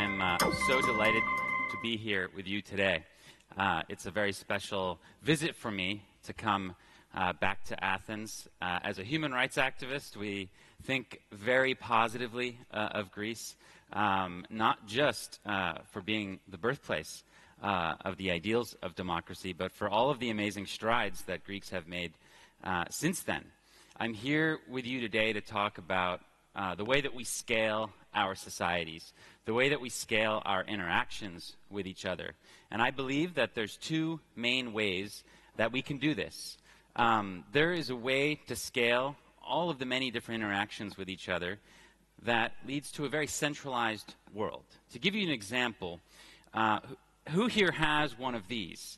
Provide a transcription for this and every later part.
I'm so delighted to be here with you today. It's a very special visit for me to come back to Athens. As a human rights activist, we think very positively of Greece, not just for being the birthplace of the ideals of democracy, but for all of the amazing strides that Greeks have made since then. I'm here with you today to talk about the way that we scale our societies, the way that we scale our interactions with each other. And I believe that there's two main ways that we can do this. There is a way to scale all of the many different interactions with each other that leads to a very centralized world. To give you an example, who here has one of these?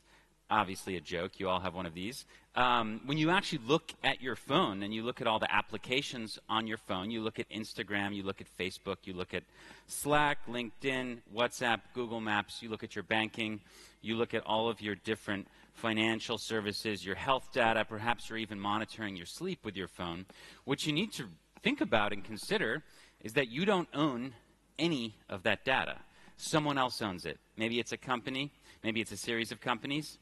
Obviously a joke, you all have one of these. When you actually look at your phone and you look at all the applications on your phone, you look at Instagram, you look at Facebook, you look at Slack, LinkedIn, WhatsApp, Google Maps, you look at your banking, you look at all of your different financial services, your health data, perhaps you're even monitoring your sleep with your phone. What you need to think about and consider is that you don't own any of that data. Someone else owns it. Maybe it's a company, maybe it's a series of companies.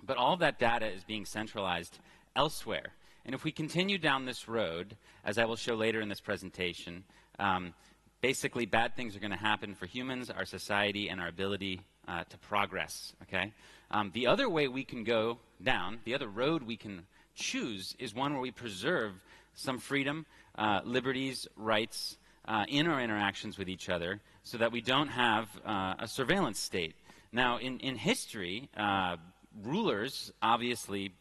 But all of that data is being centralized elsewhere. And if we continue down this road, as I will show later in this presentation, basically bad things are going to happen for humans, our society, and our ability to progress. Okay? The other way we can go down, the other road we can choose, is one where we preserve some freedom, liberties, rights in our interactions with each other so that we don't have a surveillance state. Now, in history, rulers, obviously,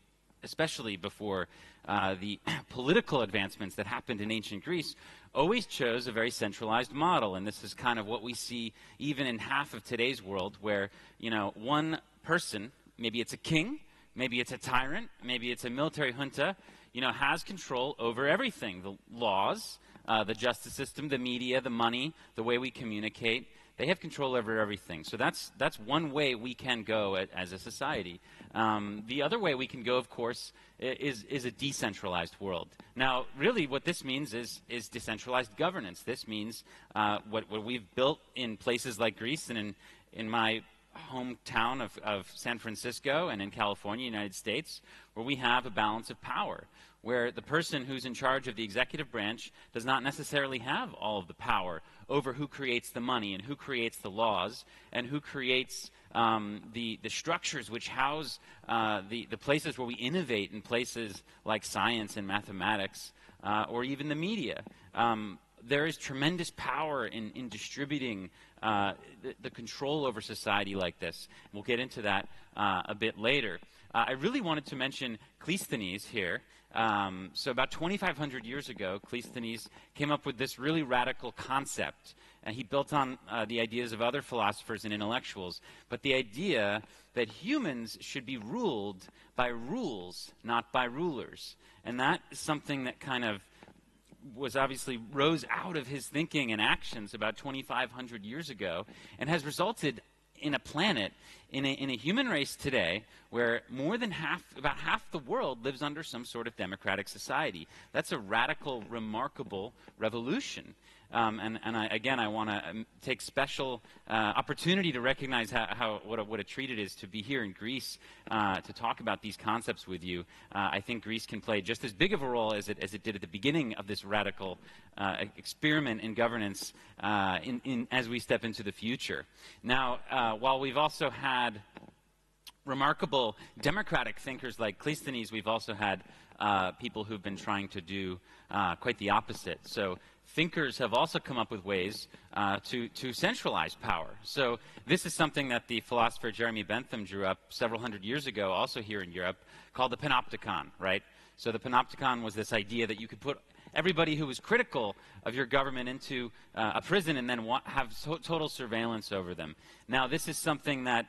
especially before the political advancements that happened in ancient Greece, always chose a very centralized model. And this is kind of what we see even in half of today's world, where, you know, one person, maybe it's a king, maybe it's a tyrant, maybe it's a military junta, you know, has control over everything. The laws, the justice system, the media, the money, the way we communicate. They have control over everything. So that's one way we can go as a society. The other way we can go, of course, is a decentralized world. Now, really what this means is decentralized governance. This means what we've built in places like Greece and in my hometown of San Francisco and in California, United States, where we have a balance of power, where the person who's in charge of the executive branch does not necessarily have all of the power over who creates the money and who creates the laws and who creates the structures which house the places where we innovate in places like science and mathematics or even the media. There is tremendous power in distributing the control over society like this. We'll get into that a bit later. I really wanted to mention Gladstein here. So about 2,500 years ago, Gladstein came up with this really radical concept. And he built on the ideas of other philosophers and intellectuals. But the idea that humans should be ruled by rules, not by rulers. And that is something that kind of was obviously rose out of his thinking and actions about 2,500 years ago and has resulted in a planet, in a human race today, where more than about half the world lives under some sort of democratic society. That's a radical, remarkable revolution. Again, I want to take special opportunity to recognize what a treat it is to be here in Greece to talk about these concepts with you. I think Greece can play just as big of a role as it did at the beginning of this radical experiment in governance as we step into the future. Now, while we've also had remarkable democratic thinkers like Gladstein, we've also had people who've been trying to do quite the opposite. So thinkers have also come up with ways to centralize power. So this is something that the philosopher Jeremy Bentham drew up several hundred years ago, also here in Europe, called the panopticon, right? So the panopticon was this idea that you could put everybody who was critical of your government into a prison and then have total surveillance over them. Now, this is something that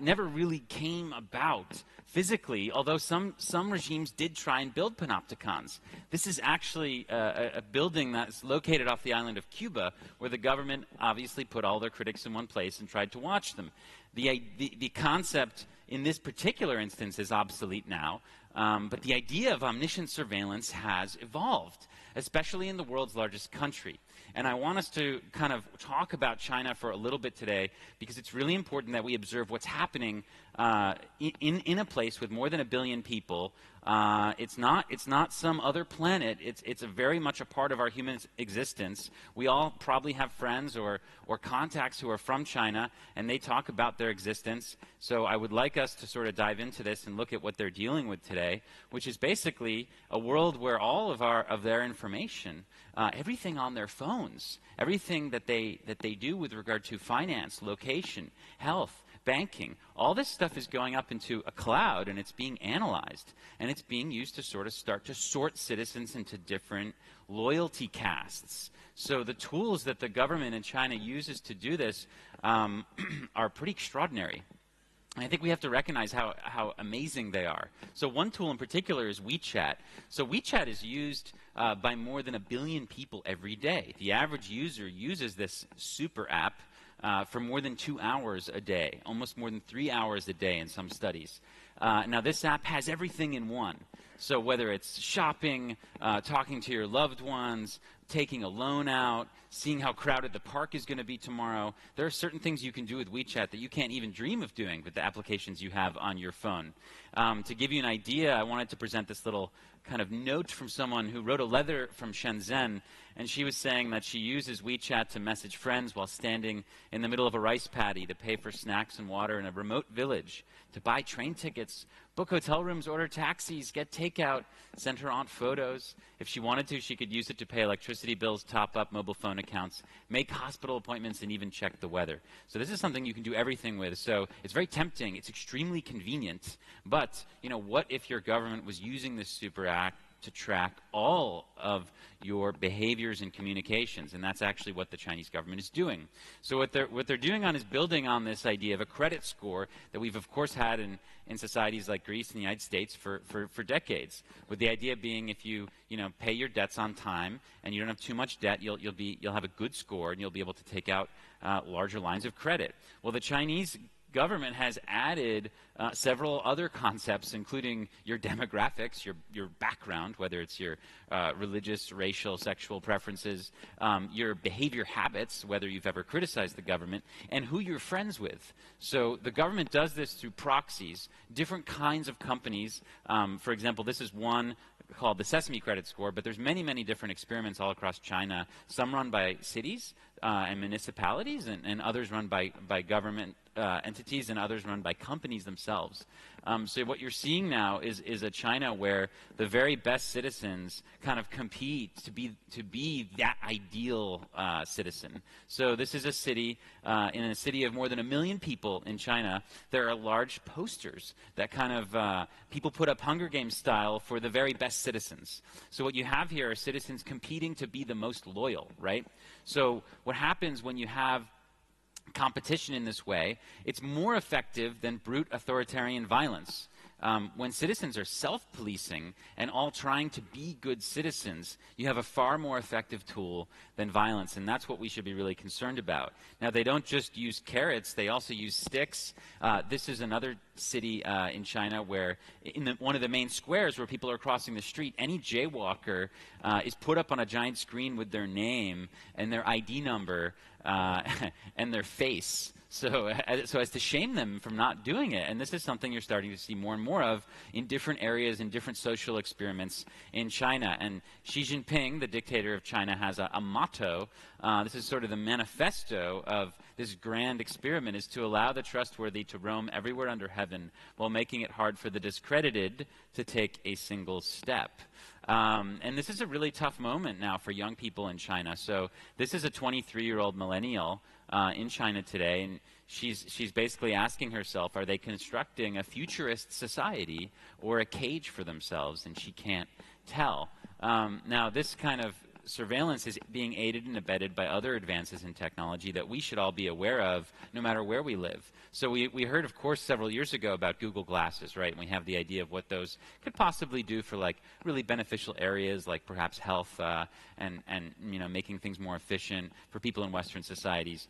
never really came about physically, although some regimes did try and build panopticons. This is actually a building that's located off the island of Cuba, where the government obviously put all their critics in one place and tried to watch them. The concept in this particular instance is obsolete now, but the idea of omniscient surveillance has evolved. especially in the world's largest country. And I want us to kind of talk about China for a little bit today, because it's really important that we observe what's happening in a place with more than 1 billion people. It's not some other planet. It's a very much a part of our human existence. We all probably have friends or contacts who are from China, and they talk about their existence. So I would like us to sort of dive into this and look at what they're dealing with today, which is basically a world where all of their information, everything on their phones, everything that they do with regard to finance, location, health, banking, all this stuff is going up into a cloud, and it's being analyzed, and it's being used to sort of start to sort citizens into different loyalty castes. So the tools that the government in China uses to do this are pretty extraordinary. And I think we have to recognize how amazing they are. So one tool in particular is WeChat. So WeChat is used by more than 1 billion people every day. The average user uses this super app for more than 2 hours a day, almost more than 3 hours a day in some studies. Now, this app has everything in one. So whether it's shopping, talking to your loved ones, taking a loan out, seeing how crowded the park is going to be tomorrow, there are certain things you can do with WeChat that you can't even dream of doing with the applications you have on your phone. To give you an idea, I wanted to present this little kind of note from someone who wrote a letter from Shenzhen, and she was saying that she uses WeChat to message friends while standing in the middle of a rice paddy, to pay for snacks and water in a remote village, to buy train tickets, book hotel rooms, order taxis, get takeout, send her aunt photos. If she wanted to, she could use it to pay electricity bills, top up mobile phone accounts, make hospital appointments, and even check the weather. So this is something you can do everything with. So it's very tempting. It's extremely convenient. But, you know, what if your government was using this super app to track all of your behaviors and communications? And that's actually what the Chinese government is doing. So what they're doing is building on this idea of a credit score that we've of course had in societies like Greece and the United States for decades, with the idea being if you pay your debts on time and you don't have too much debt, you'll have a good score and you'll be able to take out larger lines of credit. Well, the Chinese government has added several other concepts, including your demographics, your background, whether it's your religious, racial, sexual preferences, your behavior habits, whether you've ever criticized the government, and who you're friends with. So the government does this through proxies, different kinds of companies. For example, this is one called the Sesame Credit Score, but there's many, many different experiments all across China, some run by cities and municipalities, and others run by government entities, and others run by companies themselves. So what you're seeing now is a China where the very best citizens kind of compete to be that ideal citizen. So this is a city, in a city of more than 1 million people in China, there are large posters that kind of people put up Hunger Games style for the very best citizens. So what you have here are citizens competing to be the most loyal, right? So what happens when you have competition in this way, it's more effective than brute authoritarian violence. When citizens are self-policing and all trying to be good citizens, you have a far more effective tool than violence, and that's what we should be really concerned about. Now, they don't just use carrots, they also use sticks. This is another city in China where in one of the main squares where people are crossing the street, any jaywalker is put up on a giant screen with their name and their ID number and their face. So as to shame them from not doing it. And this is something you're starting to see more and more of in different areas, in different social experiments in China. And Xi Jinping, the dictator of China, has a motto. This is sort of the manifesto of this grand experiment, is to allow the trustworthy to roam everywhere under heaven while making it hard for the discredited to take a single step. And this is a really tough moment now for young people in China. So this is a 23-year-old millennial in China today, and she's basically asking herself, are they constructing a futurist society or a cage for themselves? And she can't tell. Now, this kind of surveillance is being aided and abetted by other advances in technology that we should all be aware of no matter where we live. So we heard, of course, several years ago about Google Glasses, right? And we have the idea of what those could possibly do for like really beneficial areas like perhaps health and making things more efficient for people in Western societies.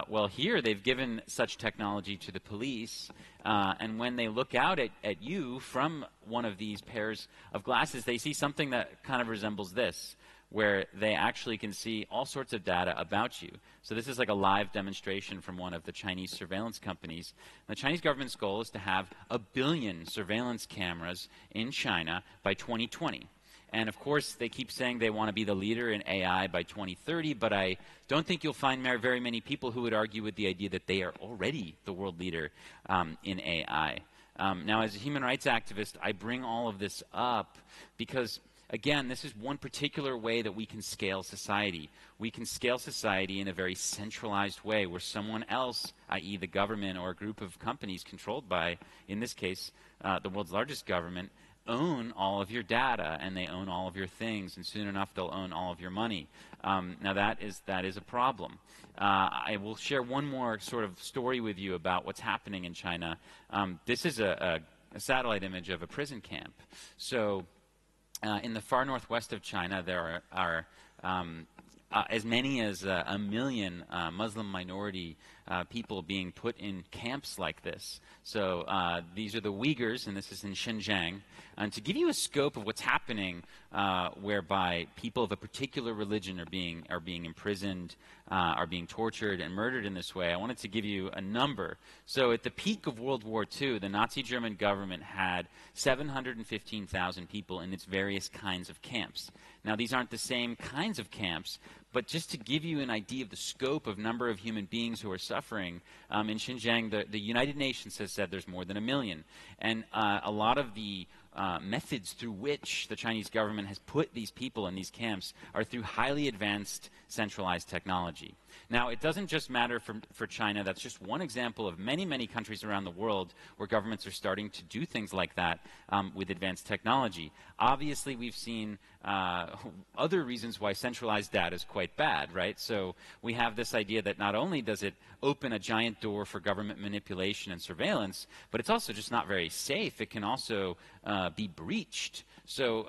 Well, here they've given such technology to the police, and when they look out at you from one of these pairs of glasses, they see something that kind of resembles this, where they actually can see all sorts of data about you. So this is like a live demonstration from one of the Chinese surveillance companies. The Chinese government's goal is to have 1 billion surveillance cameras in China by 2020. And of course, they keep saying they want to be the leader in AI by 2030, but I don't think you'll find very many people who would argue with the idea that they are already the world leader in AI. Now, as a human rights activist, I bring all of this up because, again, this is one particular way that we can scale society. We can scale society in a very centralized way where someone else, i.e. the government or a group of companies controlled by, in this case, the world's largest government, own all of your data, and they own all of your things, and soon enough they'll own all of your money. Now that is a problem. I will share one more sort of story with you about what's happening in China. This is a satellite image of a prison camp. So in the far northwest of China, there are as many as 1 million Muslim minority people being put in camps like this. So these are the Uyghurs, and this is in Xinjiang. And to give you a scope of what's happening, whereby people of a particular religion are being imprisoned, are being tortured and murdered in this way, I wanted to give you a number. So at the peak of World War II, the Nazi German government had 715,000 people in its various kinds of camps. Now, these aren't the same kinds of camps, but just to give you an idea of the scope of number of human beings who are suffering, in Xinjiang, the United Nations has said there's more than 1 million. And a lot of the methods through which the Chinese government has put these people in these camps are through highly advanced centralized technology. Now, it doesn't just matter for China. That's just one example of many, many countries around the world where governments are starting to do things like that with advanced technology. Obviously, we've seen other reasons why centralized data is quite bad, right? So we have this idea that not only does it open a giant door for government manipulation and surveillance, but it's also just not very safe. It can also be breached. So,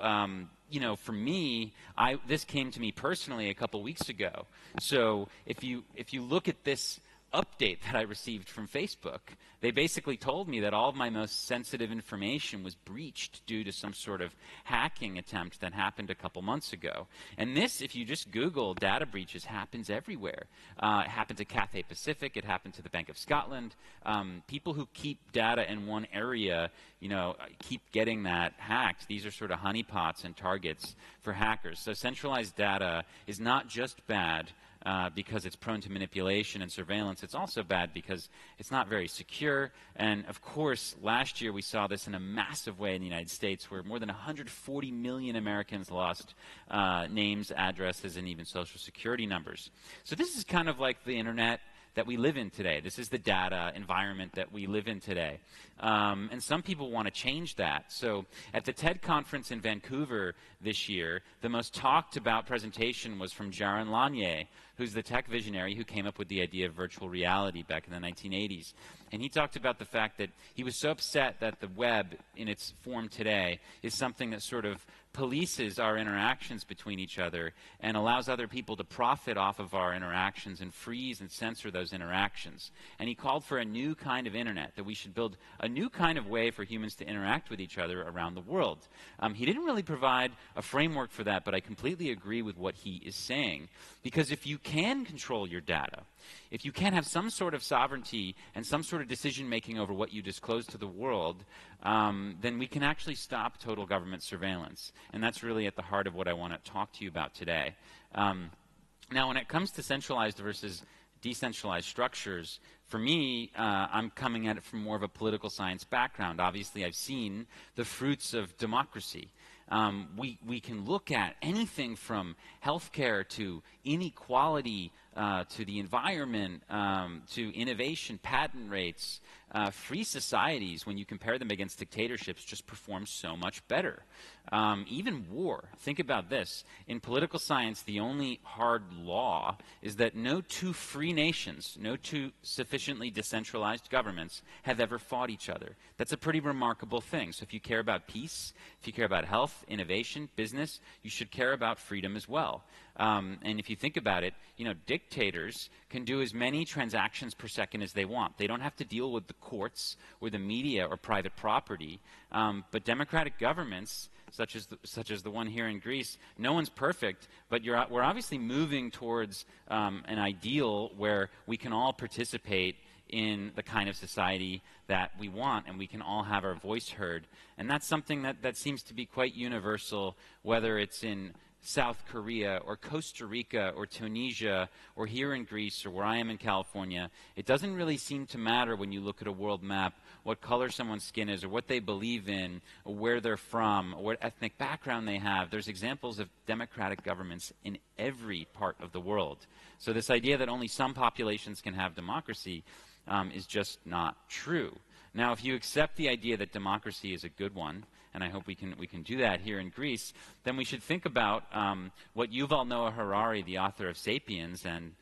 you know, for me, this came to me personally a couple weeks ago. So if you look at this update that I received from Facebook, they basically told me that all of my most sensitive information was breached due to some sort of hacking attempt that happened a couple months ago. And this, if you just Google data breaches, happens everywhere. It happened to Cathay Pacific. It happened to the Bank of Scotland. People who keep data in one area, you know, keep getting that hacked. These are sort of honeypots and targets for hackers. So centralized data is not just bad because it's prone to manipulation and surveillance. It's also bad because it's not very secure. And of course, last year we saw this in a massive way in the United States, where more than 140 million Americans lost names, addresses, and even social security numbers. So this is kind of like the internet that we live in today. This is the data environment that we live in today. And some people want to change that. So at the TED conference in Vancouver this year, the most talked about presentation was from Jaron Lanier, who's the tech visionary who came up with the idea of virtual reality back in the 1980s. And he talked about the fact that he was so upset that the web in its form today is something that sort of polices our interactions between each other and allows other people to profit off of our interactions and freeze and censor those interactions. And he called for a new kind of internet, that we should build a new kind of way for humans to interact with each other around the world. He didn't really provide a framework for that, but I completely agree with what he is saying. Because if you can control your data, if you can have some sort of sovereignty and some sort of decision-making over what you disclose to the world, then we can actually stop total government surveillance. And that's really at the heart of what I want to talk to you about today. Now, when it comes to centralized versus decentralized structures, for me, I'm coming at it from more of a political science background. Obviously, I've seen the fruits of democracy. We can look at anything from healthcare to inequality, to the environment, to innovation, patent rates. Free societies, when you compare them against dictatorships, just perform so much better. Even war. Think about this. In political science, the only hard law is that no two free nations, no two sufficiently decentralized governments have ever fought each other. That's a pretty remarkable thing. So if you care about peace, if you care about health, innovation, business, you should care about freedom as well. And if you think about it, you know, dictators can do as many transactions per second as they want. They don't have to deal with the courts or the media or private property. But democratic governments such as the one here in Greece, no one's perfect, but we're obviously moving towards an ideal where we can all participate in the kind of society that we want, and we can all have our voice heard. And that's something that seems to be quite universal, whether it's in South Korea or Costa Rica or Tunisia or here in Greece or where I am in California. It doesn't really seem to matter when you look at a world map what color someone's skin is or what they believe in or where they're from or what ethnic background they have. There's examples of democratic governments in every part of the world. So this idea that only some populations can have democracy is just not true. Now, if you accept the idea that democracy is a good one, and I hope we can do that here in Greece, then we should think about what Yuval Noah Harari, the author of *Sapiens* and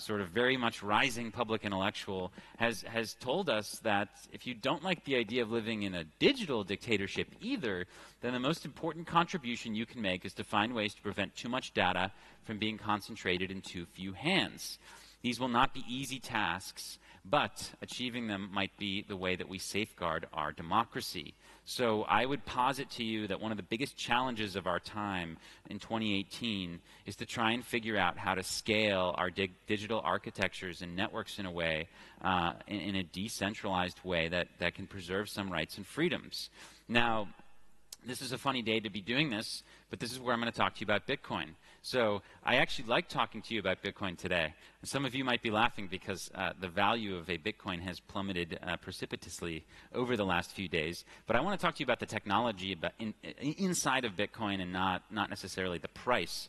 sort of very much rising public intellectual, has told us that if you don't like the idea of living in a digital dictatorship either, then the most important contribution you can make is to find ways to prevent too much data from being concentrated in too few hands. These will not be easy tasks, but achieving them might be the way that we safeguard our democracy. So I would posit to you that one of the biggest challenges of our time in 2018 is to try and figure out how to scale our digital architectures and networks in a way, in a decentralized way that can preserve some rights and freedoms. Now, this is a funny day to be doing this, but this is where I'm going to talk to you about Bitcoin. So I actually like talking to you about Bitcoin today. Some of you might be laughing because the value of a Bitcoin has plummeted precipitously over the last few days. But I want to talk to you about the technology inside of Bitcoin and not necessarily the price.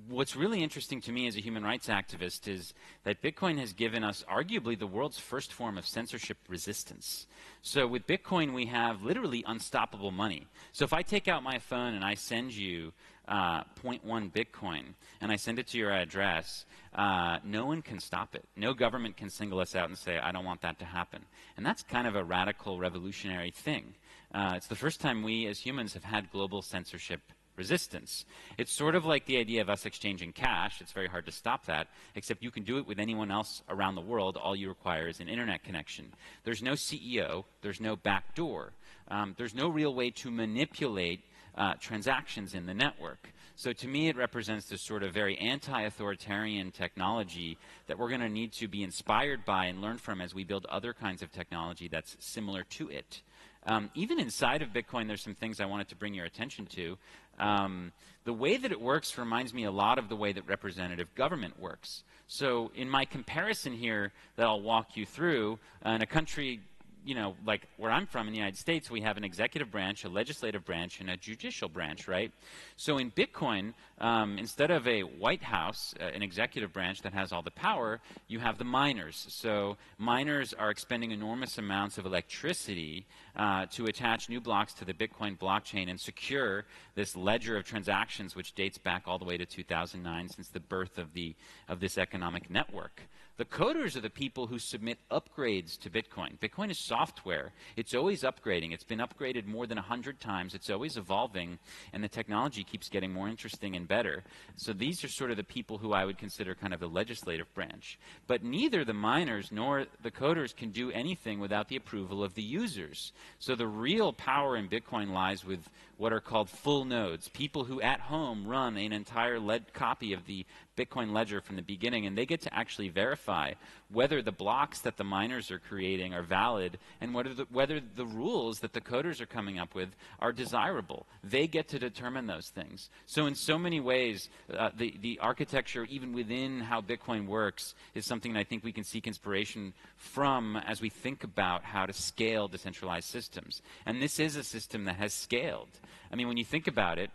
What's really interesting to me as a human rights activist is that Bitcoin has given us arguably the world's first form of censorship resistance. So with Bitcoin, we have literally unstoppable money. So if I take out my phone and I send you 0.1 Bitcoin and I send it to your address, no one can stop it. No government can single us out and say, I don't want that to happen. And that's kind of a radical revolutionary thing. It's the first time we as humans have had global censorship resistance. It's sort of like the idea of us exchanging cash. It's very hard to stop that, except you can do it with anyone else around the world. All you require is an internet connection. There's no CEO. There's no backdoor. There's no real way to manipulate transactions in the network. So to me, it represents this sort of very anti-authoritarian technology that we're going to need to be inspired by and learn from as we build other kinds of technology that's similar to it. Even inside of Bitcoin, there's some things I wanted to bring your attention to. The way that it works reminds me a lot of the way that representative government works. So in my comparison here that I'll walk you through, in a country, you know, like where I'm from in the United States, we have an executive branch, a legislative branch, and a judicial branch, right? So in Bitcoin, instead of a White House, an executive branch that has all the power, you have the miners. So miners are expending enormous amounts of electricity to attach new blocks to the Bitcoin blockchain and secure this ledger of transactions, which dates back all the way to 2009, since the birth of this economic network. The coders are the people who submit upgrades to Bitcoin. Bitcoin is software. It's always upgrading. It's been upgraded more than 100 times. It's always evolving, and the technology keeps getting more interesting and better. So these are sort of the people who I would consider kind of the legislative branch. But neither the miners nor the coders can do anything without the approval of the users. So the real power in Bitcoin lies with what are called full nodes, people who at home run an entire copy of the Bitcoin ledger from the beginning, and they get to actually verify whether the blocks that the miners are creating are valid and whether the rules that the coders are coming up with are desirable. They get to determine those things. So in so many ways, the architecture, even within how Bitcoin works, is something that I think we can seek inspiration from as we think about how to scale decentralized systems. And this is a system that has scaled. I mean, when you think about it,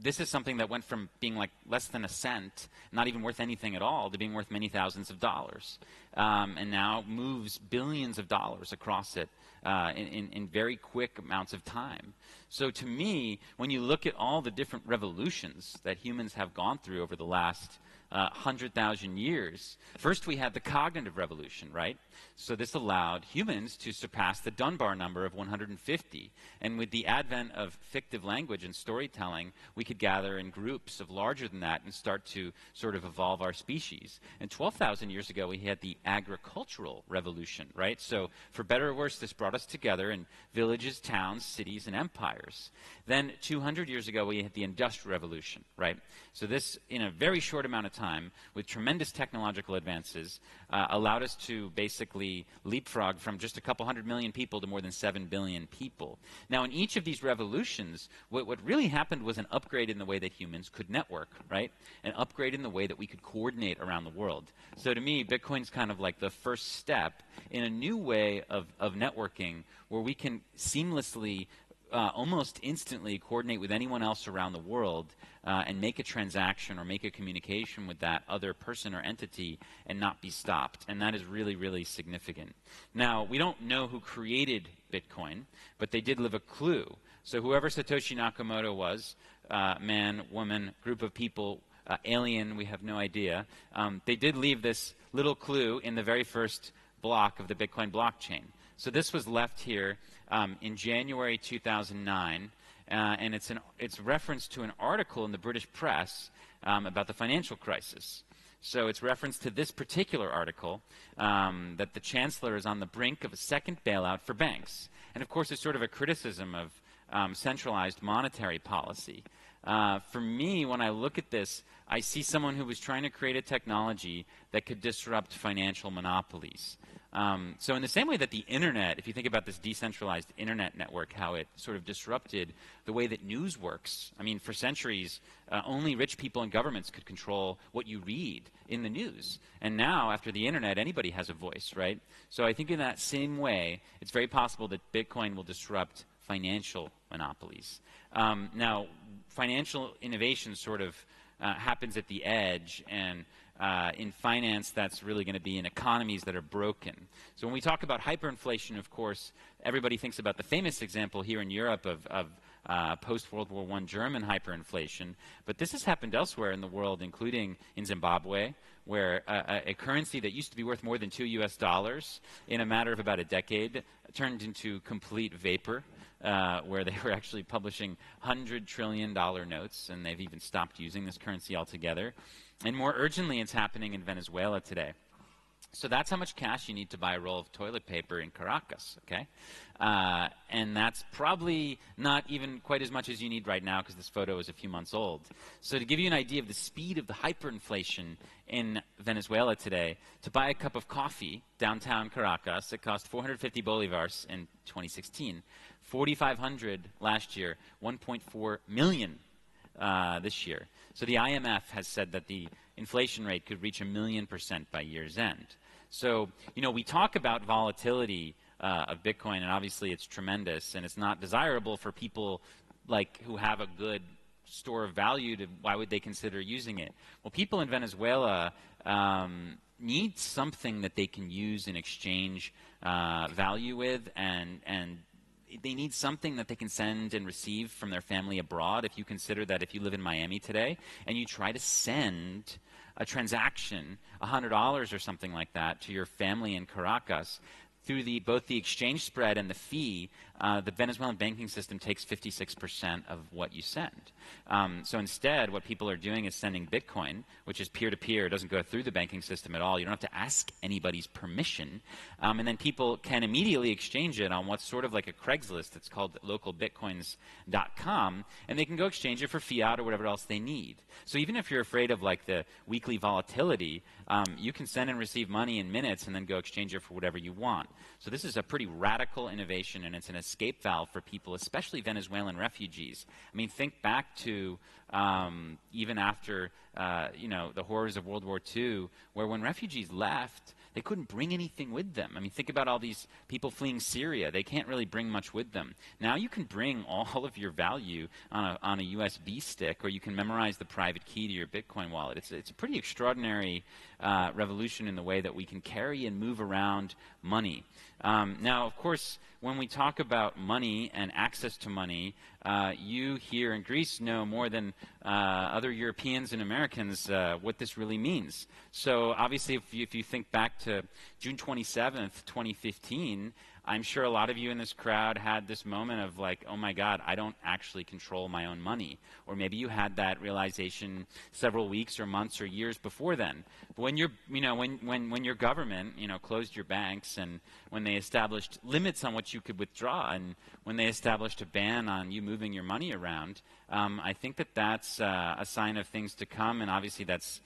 this is something that went from being like less than a cent, not even worth anything at all, to being worth many thousands of dollars, and now moves billions of dollars across it in very quick amounts of time. So to me, when you look at all the different revolutions that humans have gone through over the last 100,000 years. First, we had the cognitive revolution, right? So this allowed humans to surpass the Dunbar number of 150. And with the advent of fictive language and storytelling, we could gather in groups of larger than that and start to sort of evolve our species. And 12,000 years ago, we had the agricultural revolution, right? So for better or worse, this brought us together in villages, towns, cities, and empires. Then 200 years ago, we had the Industrial Revolution, right? So this, in a very short amount of time, with tremendous technological advances, allowed us to basically leapfrog from just a couple 100 million people to more than 7 billion people. Now, in each of these revolutions, what really happened was an upgrade in the way that humans could network, right? An upgrade in the way that we could coordinate around the world. So to me, Bitcoin's kind of like the first step in a new way of networking where we can seamlessly almost instantly coordinate with anyone else around the world and make a transaction or make a communication with that other person or entity and not be stopped. And that is really, really significant. Now, we don't know who created Bitcoin, but they did leave a clue. So whoever Satoshi Nakamoto was, man, woman, group of people, alien, we have no idea, they did leave this little clue in the very first block of the Bitcoin blockchain. So this was left here in January 2009, and it's reference to an article in the British press about the financial crisis. So it's reference to this particular article that the Chancellor is on the brink of a second bailout for banks. And of course, it's sort of a criticism of centralized monetary policy. For me, when I look at this, I see someone who was trying to create a technology that could disrupt financial monopolies. So in the same way that the internet, if you think about this decentralized internet network, how it sort of disrupted the way that news works. I mean, for centuries, only rich people and governments could control what you read in the news. And now, after the internet, anybody has a voice, right? So I think in that same way, it's very possible that Bitcoin will disrupt financial monopolies. Now, financial innovation sort of happens at the edge, and in finance, that's really going to be in economies that are broken. So when we talk about hyperinflation, of course, everybody thinks about the famous example here in Europe of post-World War I German hyperinflation. But this has happened elsewhere in the world, including in Zimbabwe, where a currency that used to be worth more than $2 US in a matter of about a decade turned into complete vapor. Where they were actually publishing $100 trillion notes, and they've even stopped using this currency altogether. And more urgently, it's happening in Venezuela today. So that's how much cash you need to buy a roll of toilet paper in Caracas, okay? And that's probably not even quite as much as you need right now because this photo is a few months old. So to give you an idea of the speed of the hyperinflation in Venezuela today, to buy a cup of coffee downtown Caracas, it cost 450 bolivars in 2016, 4,500 last year, 1.4 million this year. So the IMF has said that the inflation rate could reach 1,000,000% by year's end. So, you know, we talk about volatility of Bitcoin, and obviously it's tremendous, and it's not desirable for people like who have a good store of value. Why would they consider using it? Well, people in Venezuela need something that they can use and exchange value with, and they need something that they can send and receive from their family abroad. If you consider that if you live in Miami today and you try to send a transaction, $100 or something like that, to your family in Caracas, through both the exchange spread and the fee, the Venezuelan banking system takes 56% of what you send. So instead, what people are doing is sending Bitcoin, which is peer-to-peer. It doesn't go through the banking system at all. You don't have to ask anybody's permission. And then people can immediately exchange it on what's sort of like a Craigslist. It's called LocalBitcoins.com, and they can go exchange it for fiat or whatever else they need. So even if you're afraid of like the weekly volatility, you can send and receive money in minutes and then go exchange it for whatever you want. So this is a pretty radical innovation, and it's an escape valve for people, especially Venezuelan refugees. I mean, think back to even after the horrors of World War II, where when refugees left, they couldn't bring anything with them. I mean, think about all these people fleeing Syria. They can't really bring much with them. Now you can bring all of your value on a USB stick, or you can memorize the private key to your Bitcoin wallet. It's a pretty extraordinary revolution in the way that we can carry and move around money. Now, of course, when we talk about money and access to money, you here in Greece know more than other Europeans and Americans what this really means. So obviously, if you think back to June 27th, 2015, I'm sure a lot of you in this crowd had this moment of like, oh my God, I don't actually control my own money. Or maybe you had that realization several weeks or months or years before then. But when you're, when your government, closed your banks, and when they established limits on what you could withdraw, and when they established a ban on you moving your money around, I think that that's a sign of things to come, and obviously that's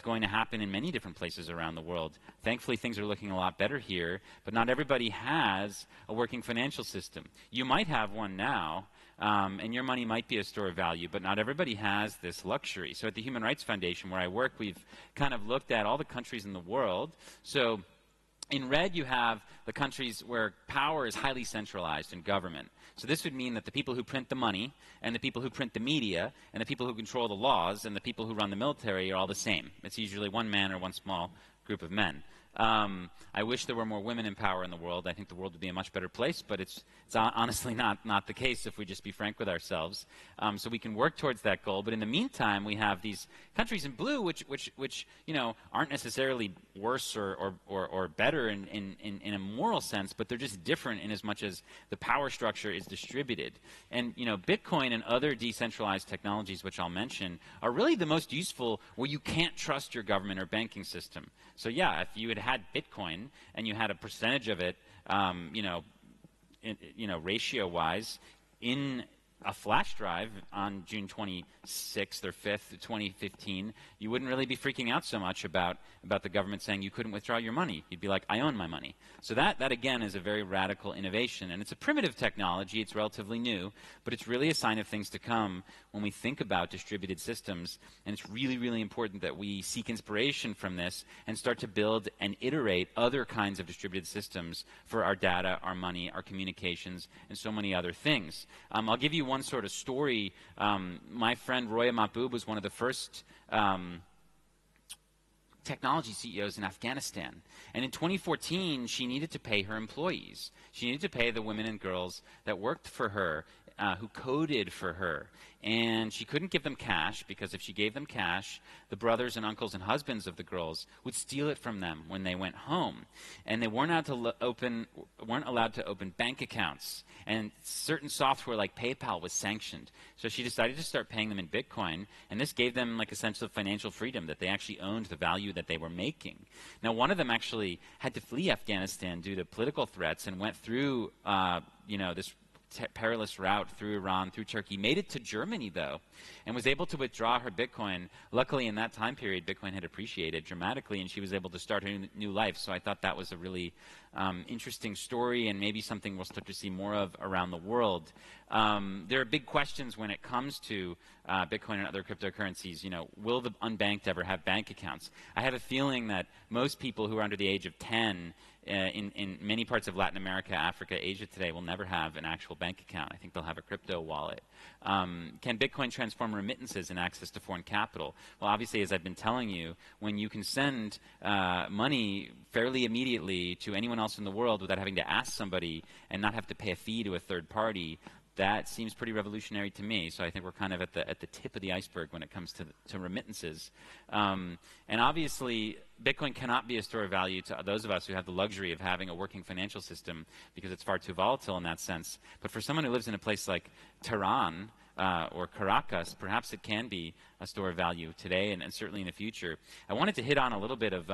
going to happen in many different places around the world. Thankfully, things are looking a lot better here, but not everybody has a working financial system. You might have one now, and your money might be a store of value, but not everybody has this luxury. So at the Human Rights Foundation, where I work, we've kind of looked at all the countries in the world. So in red, you have the countries where power is highly centralized in government. So this would mean that the people who print the money, and the people who print the media, and the people who control the laws, and the people who run the military are all the same. It's usually one man or one small group of men. I wish there were more women in power in the world. I think the world would be a much better place, but it's honestly not the case if we just be frank with ourselves. So we can work towards that goal. But in the meantime, we have these countries in blue, which aren't necessarily worse or better in a moral sense, but they're just different in as much as the power structure is distributed. And Bitcoin and other decentralized technologies, which I'll mention, are really the most useful where you can't trust your government or banking system. So yeah, if you had Bitcoin and you had a percentage of it, ratio-wise, in a flash drive on June 26th or 5th, 2015, you wouldn't really be freaking out so much about the government saying you couldn't withdraw your money. You'd be like, I own my money. So that again, is a very radical innovation. And it's a primitive technology. It's relatively new, but it's really a sign of things to come when we think about distributed systems. And it's really, really important that we seek inspiration from this and start to build and iterate other kinds of distributed systems for our data, our money, our communications, and so many other things. I'll give you one sort of story. My friend Roya Mahbub was one of the first technology CEOs in Afghanistan. And in 2014, she needed to pay her employees. She needed to pay the women and girls that worked for her, who coded for her. And she couldn't give them cash, because if she gave them cash, the brothers and uncles and husbands of the girls would steal it from them when they went home. And they weren't allowed to open bank accounts. And certain software like PayPal was sanctioned. So she decided to start paying them in Bitcoin, and this gave them like a sense of financial freedom, that they actually owned the value that they were making. Now, one of them actually had to flee Afghanistan due to political threats and went through this perilous route through Iran, through Turkey, made it to Germany, though, and was able to withdraw her Bitcoin. Luckily, in that time period, Bitcoin had appreciated dramatically, and she was able to start her new life. So I thought that was a really interesting story, and maybe something we'll start to see more of around the world. There are big questions when it comes to Bitcoin and other cryptocurrencies. Will the unbanked ever have bank accounts? I have a feeling that most people who are under the age of 10 in many parts of Latin America, Africa, Asia today will never have an actual bank account. I think they'll have a crypto wallet. Can Bitcoin transform remittances and access to foreign capital? Well, obviously, as I've been telling you, when you can send money fairly immediately to anyone else in the world without having to ask somebody and not have to pay a fee to a third party, that seems pretty revolutionary to me. So I think we're kind of at the tip of the iceberg when it comes to remittances. And obviously, Bitcoin cannot be a store of value to those of us who have the luxury of having a working financial system, because it's far too volatile in that sense. But for someone who lives in a place like Tehran or Caracas, perhaps it can be a store of value today and certainly in the future. I wanted to hit on a little bit of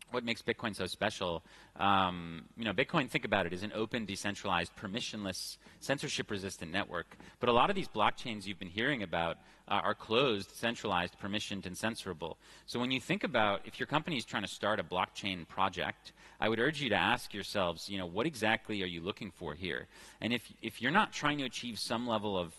what makes Bitcoin so special. Bitcoin, think about it, is an open, decentralized, permissionless, censorship-resistant network. But a lot of these blockchains you've been hearing about are closed, centralized, permissioned, and censorable. So when you think about if your company is trying to start a blockchain project, I would urge you to ask yourselves, what exactly are you looking for here? And if you're not trying to achieve some level of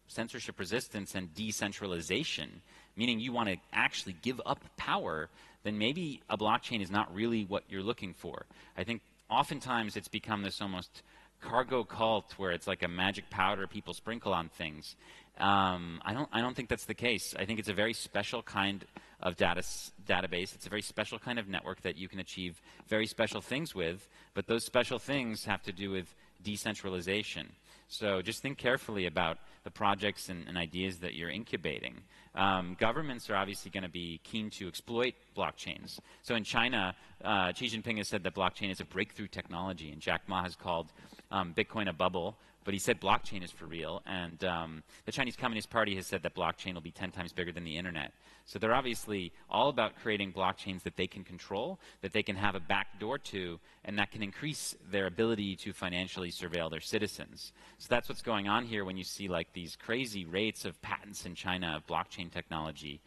censorship resistance and decentralization, meaning you want to actually give up power, then maybe a blockchain is not really what you're looking for. I think oftentimes it's become this almost cargo cult where it's like a magic powder people sprinkle on things. I don't think that's the case. I think it's a very special kind of database. It's a very special kind of network that you can achieve very special things with, but those special things have to do with decentralization. So just think carefully about the projects and ideas that you're incubating. Governments are obviously going to be keen to exploit blockchains. So in China, Xi Jinping has said that blockchain is a breakthrough technology, and Jack Ma has called Bitcoin a bubble, but he said blockchain is for real. And the Chinese Communist Party has said that blockchain will be 10 times bigger than the internet. So they're obviously all about creating blockchains that they can control, that they can have a back door to, and that can increase their ability to financially surveil their citizens. So that's what's going on here when you see like these crazy rates of patents in China of blockchain technology.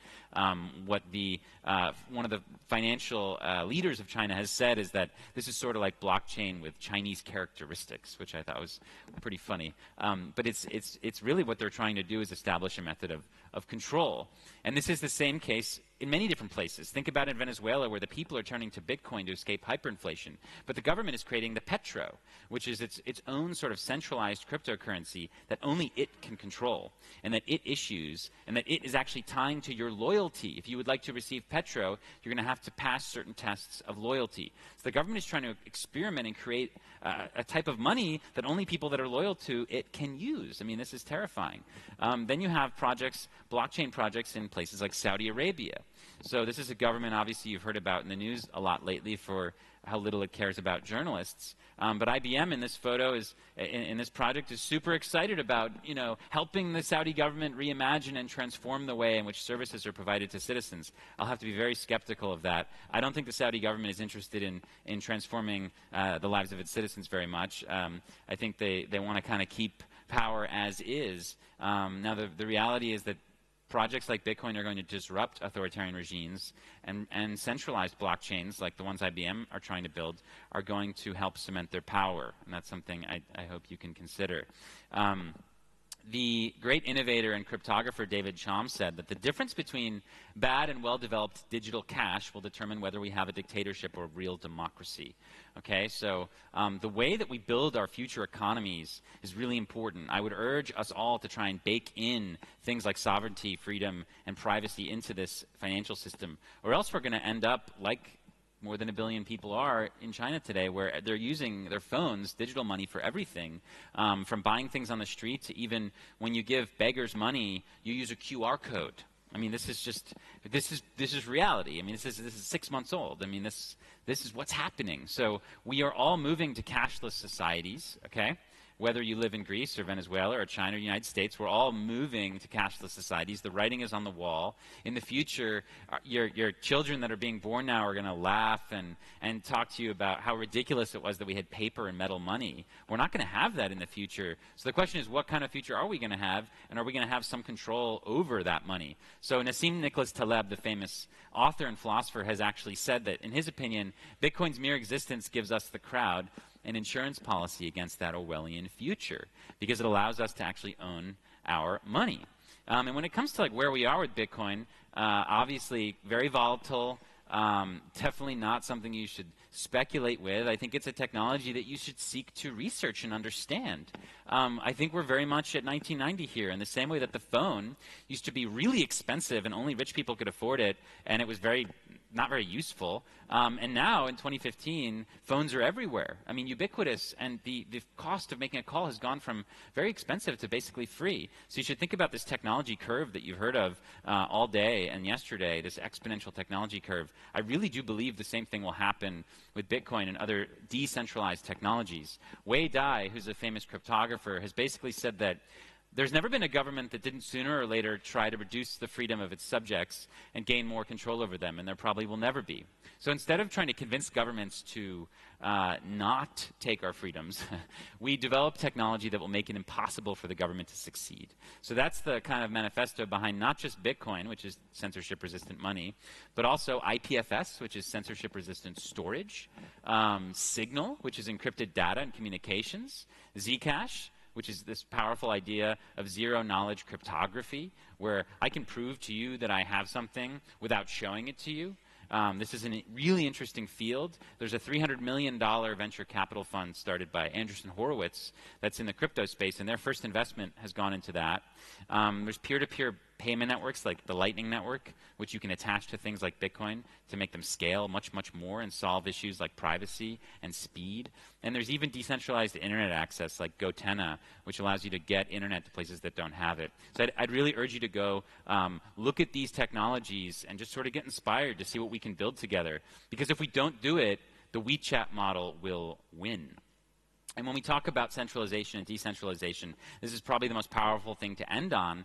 What the one of the financial leaders of China has said is that this is sort of like blockchain with Chinese characteristics, which I thought was pretty funny. But it's really what they're trying to do is establish a method of control. And this is the same case in many different places. Think about in Venezuela, where the people are turning to Bitcoin to escape hyperinflation, but the government is creating the petro, which is its own sort of centralized cryptocurrency that only it can control, and that it issues, and that it is actually tying to your loyalty. If you would like to receive petro, you're going to have to pass certain tests of loyalty. So the government is trying to experiment and create a type of money that only people that are loyal to it can use. I mean, this is terrifying. Then you have projects, blockchain projects in places like Saudi Arabia. So this is a government, obviously, you've heard about in the news a lot lately for how little it cares about journalists. But IBM in this photo is, in this project, is super excited about, helping the Saudi government reimagine and transform the way in which services are provided to citizens. I'll have to be very skeptical of that. I don't think the Saudi government is interested in transforming the lives of its citizens very much. I think they want to kind of keep power as is. Now, the reality is that projects like Bitcoin are going to disrupt authoritarian regimes, and centralized blockchains, like the ones IBM are trying to build, are going to help cement their power, and that's something I hope you can consider. The great innovator and cryptographer David Chaum said that the difference between bad and well-developed digital cash will determine whether we have a dictatorship or real democracy. Okay, so the way that we build our future economies is really important. I would urge us all to try and bake in things like sovereignty, freedom, and privacy into this financial system, or else we're going to end up like more than 1 billion people are in China today, where they're using their phones, digital money, for everything, from buying things on the street to even when you give beggars money, you use a QR code. I mean, this is reality. I mean, this is 6 months old. I mean, this is what's happening. So we are all moving to cashless societies, okay? Whether you live in Greece or Venezuela or China or the United States, we're all moving to cashless societies. The writing is on the wall. In the future, your children that are being born now are going to laugh and talk to you about how ridiculous it was that we had paper and metal money. We're not going to have that in the future. So the question is, what kind of future are we going to have, and are we going to have some control over that money? So Nassim Nicholas Taleb, the famous author and philosopher, has actually said that, in his opinion, Bitcoin's mere existence gives us, the crowd, an insurance policy against that Orwellian future, because it allows us to actually own our money. And when it comes to like where we are with Bitcoin, obviously very volatile, definitely not something you should speculate with. I think it's a technology that you should seek to research and understand. I think we're very much at 1990 here, in the same way that the phone used to be really expensive and only rich people could afford it, and it was not very useful. And now, in 2015, phones are everywhere. I mean, ubiquitous, and the cost of making a call has gone from very expensive to basically free. So you should think about this technology curve that you've heard of all day and yesterday, this exponential technology curve. I really do believe the same thing will happen with Bitcoin and other decentralized technologies. Wei Dai, who's a famous cryptographer, has basically said that there's never been a government that didn't sooner or later try to reduce the freedom of its subjects and gain more control over them, and there probably will never be. So instead of trying to convince governments to not take our freedoms, we develop technology that will make it impossible for the government to succeed. So that's the kind of manifesto behind not just Bitcoin, which is censorship-resistant money, but also IPFS, which is censorship-resistant storage, Signal, which is encrypted data and communications, Zcash, which is this powerful idea of zero-knowledge cryptography, where I can prove to you that I have something without showing it to you. This is a really interesting field. There's a $300 million venture capital fund started by Andreessen Horowitz that's in the crypto space, and their first investment has gone into that. There's peer-to-peer payment networks like the Lightning Network, which you can attach to things like Bitcoin to make them scale much, much more and solve issues like privacy and speed. And there's even decentralized internet access like Gotenna, which allows you to get internet to places that don't have it. So I'd really urge you to go look at these technologies and just sort of get inspired to see what we can build together. Because if we don't do it, the WeChat model will win. And when we talk about centralization and decentralization, this is probably the most powerful thing to end on.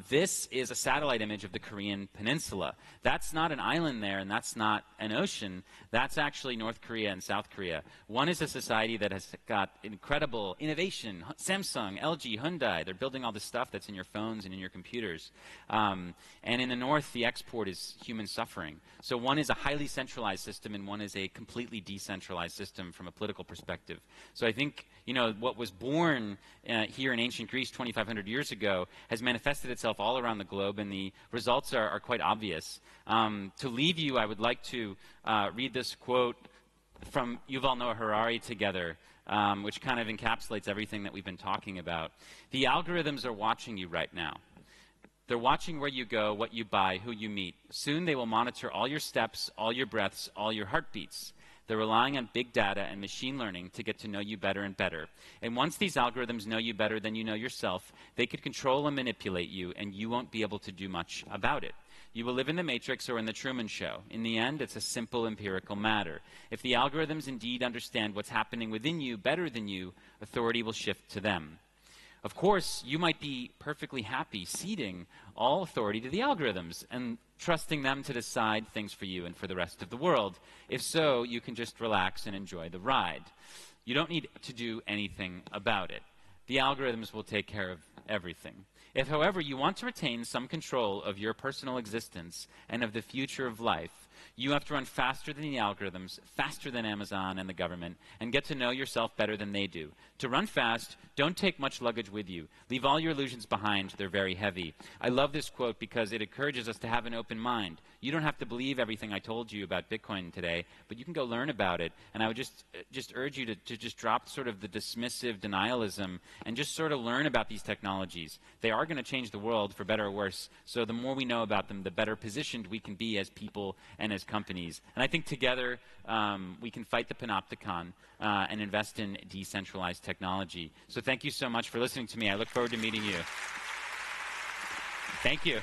This is a satellite image of the Korean peninsula. That's not an island there, and that's not an ocean. That's actually North Korea and South Korea. One is a society that has got incredible innovation. Samsung, LG, Hyundai, they're building all this stuff that's in your phones and in your computers. And in the north, the export is human suffering. So one is a highly centralized system, and one is a completely decentralized system from a political perspective. So I think, you know, what was born here in ancient Greece 2,500 years ago has manifested itself all around the globe, and the results are quite obvious. To leave you, I would like to read this quote from Yuval Noah Harari together, which kind of encapsulates everything that we've been talking about. The algorithms are watching you right now. They're watching where you go, what you buy, who you meet. Soon they will monitor all your steps, all your breaths, all your heartbeats. They're relying on big data and machine learning to get to know you better and better. And once these algorithms know you better than you know yourself, they could control and manipulate you, and you won't be able to do much about it. You will live in the Matrix or in the Truman Show. In the end, it's a simple empirical matter. If the algorithms indeed understand what's happening within you better than you, authority will shift to them. Of course, you might be perfectly happy ceding all authority to the algorithms and trusting them to decide things for you and for the rest of the world. If so, you can just relax and enjoy the ride. You don't need to do anything about it. The algorithms will take care of everything. If, however, you want to retain some control of your personal existence and of the future of life, you have to run faster than the algorithms, faster than Amazon and the government, and get to know yourself better than they do. To run fast, don't take much luggage with you. Leave all your illusions behind. They're very heavy. I love this quote because it encourages us to have an open mind. You don't have to believe everything I told you about Bitcoin today, but you can go learn about it. And I would just urge you to just drop sort of the dismissive denialism and just sort of learn about these technologies. They are going to change the world for better or worse. So the more we know about them, the better positioned we can be as people and as companies. And I think together we can fight the panopticon and invest in decentralized technology. So thank you so much for listening to me. I look forward to meeting you. Thank you.